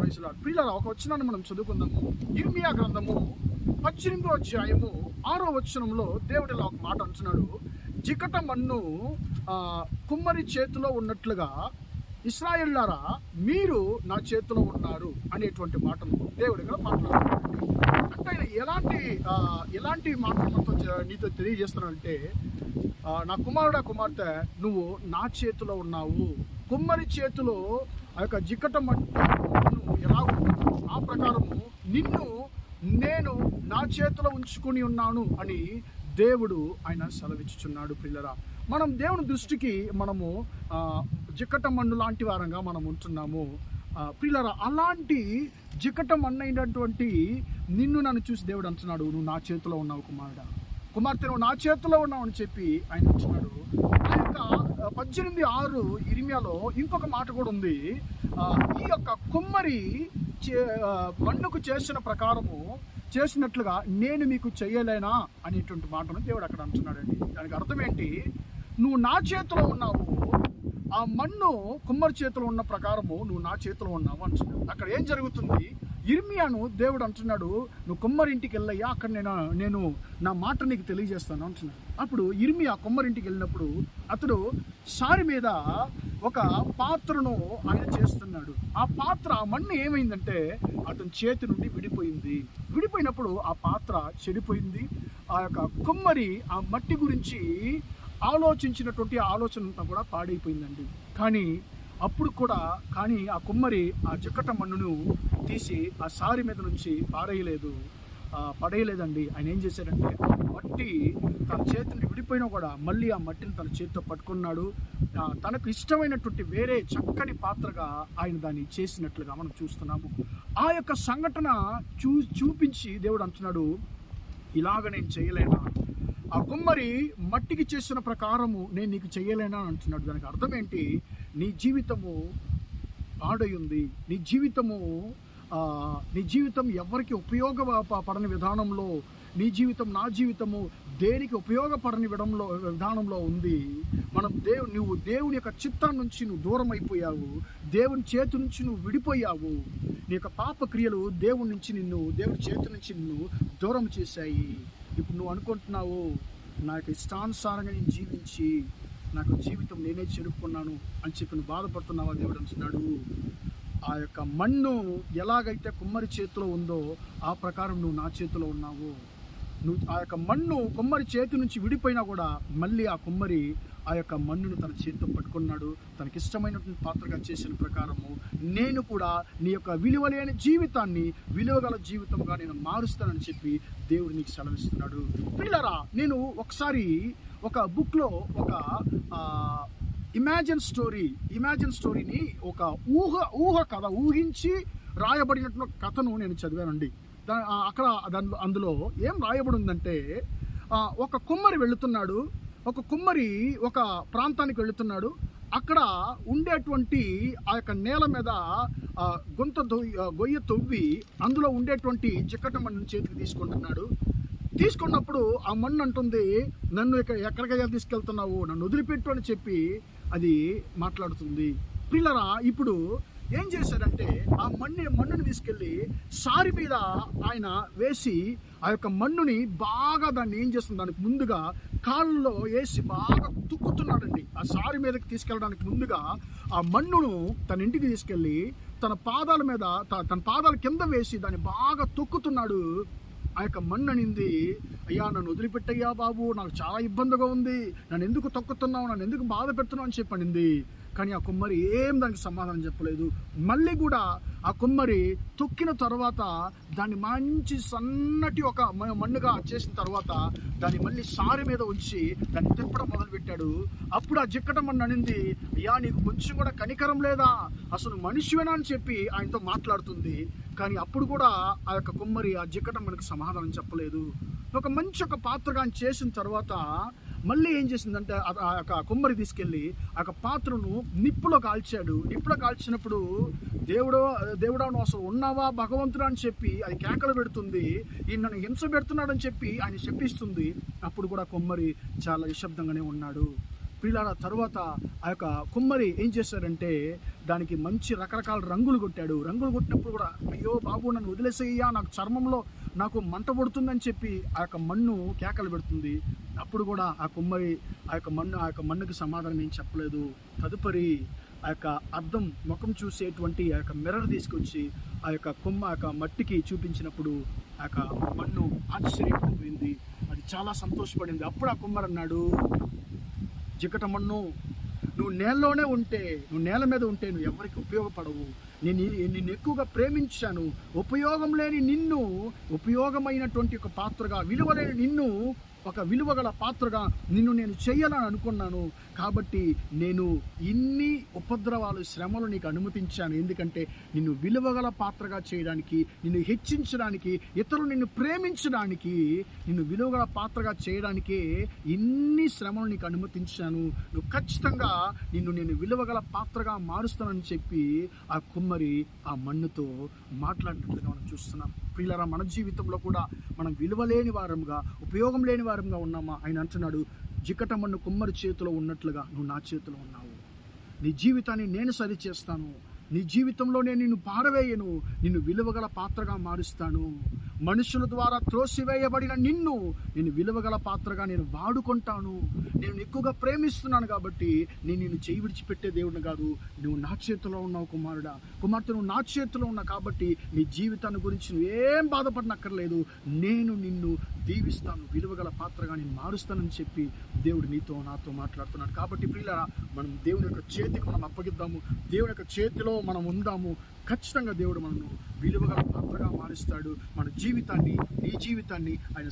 Praise lord. ప్రియులారా, ఒక వచనాన్ని మనం చదువుకుందాము. ఇర్మియా గ్రంథము 18వ అధ్యాయము 6వ వచనంలో దేవుడు ఇలా ఒక మాట అంటున్నాడు. జికట మన్ను కుమ్మరి చేతిలో ఉన్నట్లుగా ఇశ్రాయేలులారా మీరు నా చేతిలో ఉన్నారు అనేటువంటి మాటను దేవుడు ఇక్కడ మాట్లాడుతున్నాడు. అంటే ఎలాంటి మాటలతో నీతో తెలియజేస్తున్నాడంటే, నా కుమారుడా కుమార్తె, నువ్వు నా చేతిలో ఉన్నావు. కుమ్మరి చేతిలో ఆ యొక్క జికట మన్ను ఎలా ఉంటుందో ఆ ప్రకారము నిన్ను నేను నా చేతిలో ఉంచుకొని ఉన్నాను అని దేవుడు ఆయన సెలవిచ్చుచున్నాడు. పిల్లరా, మనం దేవుని దృష్టికి మనము జికట మన్ను లాంటి వారంగా మనం ఉంటున్నాము. పిల్లరా, అలాంటి జికట మన్ను అయినటువంటి నిన్ను నన్ను చూసి దేవుడు అంటున్నాడు, నువ్వు నా చేతిలో ఉన్నావు కుమారుడా, కుమార్తె, నువ్వు నా చేతిలో ఉన్నావు అని చెప్పి ఆయన అంటున్నాడు. ఆ యొక్క 18:6 ఇర్మియాలో ఇంకొక మాట కూడా ఉంది. ఈ యొక్క కుమ్మరి మన్నుకు చేసిన ప్రకారము చేసినట్లుగా నేను మీకు చెయ్యలేనా అనేటువంటి మాటను దేవుడు అక్కడ అంటున్నాడండి. దానికి అర్థం ఏంటి? నువ్వు నా చేతిలో ఉన్నావు, ఆ మన్ను కుమ్మరి చేతిలో ఉన్న ప్రకారము నువ్వు నా చేతిలో ఉన్నావు అంటున్నాడు. అక్కడ ఏం జరుగుతుంది? ఇర్మియాను దేవుడు అంటున్నాడు, నువ్వు కుమ్మరింటికి వెళ్ళయ్యా, అక్కడ నేను నా మాట నీకు తెలియజేస్తాను అంటున్నాడు. అప్పుడు ఇర్మియా కుమ్మరింటికి వెళ్ళినప్పుడు అతడు సారి మీద ఒక పాత్రను ఆయన చేస్తున్నాడు. ఆ పాత్ర మన్ను ఏమైందంటే అతని చేతి నుండి విడిపోయినప్పుడు ఆ పాత్ర చెడిపోయింది. ఆ యొక్క కుమ్మరి ఆ మట్టి గురించి ఆలోచించినటువంటి ఆలోచన అంతా కూడా పాడైపోయిందండి. కానీ ఆ కుమ్మరి ఆ జికట మన్నును తీసి ఆ సారి మీద నుంచి పడేయలేదండి. ఆయన ఏం చేశాడంటే ఆ మట్టి తన చేతి నుండి విడిపోయినా కూడా మళ్ళీ ఆ మట్టిని తన చేతితో పట్టుకున్నాడు. తనకు ఇష్టమైనటువంటి వేరే చక్కని పాత్రగా ఆయన దాన్ని చేసినట్లుగా మనం చూస్తున్నాము. ఆ యొక్క సంఘటన చూపించి దేవుడు అంటున్నాడు, ఇలాగ నేను చేయలేనా? ఆ కుమ్మరి మట్టికి చేసిన ప్రకారము నేను నీకు చేయలేనా అంటున్నాడు. దానికి అర్థం ఏంటి? నీ జీవితము పాడైంది. నీ జీవితం ఎవరికి ఉపయోగపడని విధానంలో, నీ జీవితం నా జీవితము దేనికి ఉపయోగపడని విధానంలో ఉంది. నువ్వు దేవుని యొక్క చిత్తం నుంచి నువ్వు దూరం అయిపోయావు. దేవుని చేతి నుంచి నువ్వు విడిపోయావు. నీ యొక్క పాప క్రియలు దేవుని చేతి నుంచి నిన్ను దూరం చేశాయి. ఇప్పుడు నువ్వు అనుకుంటున్నావు, నాకు ఇష్టానుసారంగా నేను జీవించి నాకు జీవితం నేనే చెడుకున్నాను అని చెప్పి నువ్వు బాధపడుతున్నావా? దేవుడు అంటున్నాడు, ఆ యొక్క మన్ను ఎలాగైతే కుమ్మరి చేతిలో ఉందో ఆ ప్రకారం నువ్వు నా చేతిలో ఉన్నావు. నువ్వు ఆ యొక్క మన్ను కుమ్మరి చేతి నుంచి విడిపోయినా కూడా మళ్ళీ ఆ కుమ్మరి ఆ యొక్క మన్నును తన చేతితో పట్టుకున్నాడు. తనకి ఇష్టమైనటువంటి పాత్రగా చేసిన ప్రకారము నేను కూడా నీ యొక్క విలువలేని జీవితాన్ని విలువగల జీవితంగా నేను మారుస్తానని చెప్పి దేవుడు నీకు సెలవిస్తున్నాడు. పిల్లరా, నేను ఒకసారి ఒక బుక్లో ఒక ఇమాజిన్ స్టోరీని ఒక ఊహించి రాయబడినటువంటి కథను నేను చదివానండి. అందులో ఏం రాయబడి ఉందంటే, ఒక కుమ్మరి ఒక ప్రాంతానికి వెళుతున్నాడు. అక్కడ ఉండేటువంటి ఆ యొక్క నేల మీద గొయ్య తవ్వి అందులో ఉండేటువంటి జికట మన్ను చేతికి తీసుకున్నప్పుడు ఆ మన్ను అంటుంది, నన్ను ఎక్కడికైనా తీసుకెళ్తున్నావు, నన్ను వదిలిపెట్టు అని చెప్పి అది మాట్లాడుతుంది. పిల్లరా, ఇప్పుడు ఏం చేశాడంటే ఆ మన్నుని తీసుకెళ్ళి సారి మీద ఆయన వేసి ఆ యొక్క మన్నుని బాగా దాన్ని ఏం చేస్తుంది, దానికి ముందుగా కాళ్ళలో వేసి బాగా తుక్కుతున్నాడండి. ఆ సారి మీదకి తీసుకెళ్ళడానికి ముందుగా ఆ మన్నును తన ఇంటికి తీసుకెళ్ళి తన పాదాల కింద వేసి దాన్ని బాగా తొక్కుతున్నాడు. ఆ యొక్క మన్ను అనింది, అయ్యా నన్ను వదిలిపెట్టయ్యా బాబు, నాకు చాలా ఇబ్బందిగా ఉంది, నన్ను ఎందుకు తొక్కుతున్నావు, నన్ను ఎందుకు బాధ పెడుతున్నావు అని చెప్పనింది. కానీ ఆ కుమ్మరి దానికి సమాధానం చెప్పలేదు. మళ్ళీ కూడా ఆ కుమ్మరి తొక్కిన తర్వాత దాన్ని మంచి సన్నటి ఒక మన్నుగా చేసిన తర్వాత దాన్ని మళ్ళీ సారి మీద ఉంచి దాన్ని తిప్పడం మొదలుపెట్టాడు. అప్పుడు ఆ జిక్కట మన్ను అనింది, అయ్యా నీకు కొంచెం కూడా కనికరం లేదా, అసలు మనిషివేనా అని చెప్పి ఆయనతో మాట్లాడుతుంది. కానీ అప్పుడు కూడా ఆ యొక్క కుమ్మరి ఆ జిక్కట మన్నుకు సమాధానం చెప్పలేదు. ఒక పాత్రగా చేసిన తర్వాత మళ్ళీ ఏం చేసిందంటే ఆ యొక్క కుమ్మరి తీసుకెళ్ళి ఆ యొక్క పాత్రను నిప్పులో కాల్చినప్పుడు దేవుడా నువ్వు అసలు ఉన్నావా భగవంతుడా అని చెప్పి అది కేకలు పెడుతుంది. ఈయన నన్ను హింస పెడుతున్నాడని చెప్పి ఆయన శపిస్తుంది. అప్పుడు కూడా కుమ్మరి చాలా నిశ్శబ్దంగానే ఉన్నాడు. ప్రియులారా, తర్వాత ఆ యొక్క కుమ్మరి ఏం చేశారంటే దానికి మంచి రకరకాల రంగులు కొట్టాడు. రంగులు కొట్టినప్పుడు కూడా, అయ్యో బాబు నన్ను వదిలేసేయ్యా, నాకు చర్మంలో నాకు మంట పడుతుందని చెప్పి ఆ యొక్క మన్ను కేకలు పెడుతుంది. అప్పుడు కూడా ఆ కుమ్మరి ఆ యొక్క మన్నుకి సమాధానం ఏం చెప్పలేదు. తదుపరి ఆ యొక్క అద్దం ముఖం చూసేటువంటి ఆ యొక్క మిర్రర్ తీసుకొచ్చి ఆ యొక్క మట్టికి చూపించినప్పుడు ఆ యొక్క మన్ను ఆశ్చర్యపోయింది, అది చాలా సంతోషపడింది. అప్పుడు ఆ కుమ్మరి అన్నాడు, జికట మన్ను, నువ్వు నేల మీద ఉంటే నువ్వు ఎవరికి ఉపయోగపడవు. నిన్ను ఎక్కువగా ప్రేమించాను. ఉపయోగం లేని నిన్ను ఉపయోగమైనటువంటి ఒక పాత్రగా, విలువలేని నిన్ను ఒక విలువగల పాత్రగా నిన్ను నేను చెయ్యాలని అనుకున్నాను. కాబట్టి నేను ఇన్ని ఉపద్రవాలు, శ్రమలు నీకు అనుమతించాను. ఎందుకంటే నిన్ను విలువగల పాత్రగా చేయడానికి, నిన్ను హెచ్చించడానికి, ఇతరులు నిన్ను ప్రేమించడానికి, నిన్ను విలువగల పాత్రగా చేయడానికే ఇన్ని శ్రమలు నీకు అనుమతించాను. నువ్వు ఖచ్చితంగా నేను విలువగల పాత్రగా మారుస్తానని చెప్పి ఆ కుమ్మరి ఆ మన్నుతో మాట్లాడినట్లుగా మనం చూస్తున్నాం. ప్రియులారా, మన జీవితంలో కూడా మనం విలువలేని వారంగా, ఉపయోగం లేని వారంగా ఉన్నామా? ఆయన అంటున్నాడు, జికట మన్ను కుమ్మరి చేతిలో ఉన్నట్లుగా నువ్వు నా చేతిలో ఉన్నావు. నీ జీవితాన్ని నేను సరిచేస్తాను. నీ జీవితంలో నేను నిన్ను పారవేయను. నిన్ను విలువగల పాత్రగా మారుస్తాను. మనుషుల ద్వారా త్రోసివేయబడిన నేను విలువగల పాత్రగా నేను వాడుకుంటాను. నేను ఎక్కువగా ప్రేమిస్తున్నాను కాబట్టి నేను నిన్ను చేయి విడిచిపెట్టే దేవుడిని కాదు. నువ్వు నా చేతిలో ఉన్నావు కుమారుడా, కుమార్తె, నువ్వు నా చేతిలో ఉన్నావు కాబట్టి నీ జీవితాన్ని గురించి నువ్వేం బాధపడనక్కర్లేదు. నేను నిన్ను దీవిస్తాను, విలువగల పాత్రగా నేను మారుస్తానని చెప్పి దేవుడు నీతో నాతో మాట్లాడుతున్నాడు. కాబట్టి ప్రియులారా, మనం దేవుని యొక్క చేతికి మనం అప్పగిద్దాము. దేవుని యొక్క చేతిలో మనం ఉందాము. ఖచ్చితంగా దేవుడు మనను విలువగల పాత్రగా మారుస్తాడు. మన జీవితాన్ని, నీ జీవితాన్ని ఆయన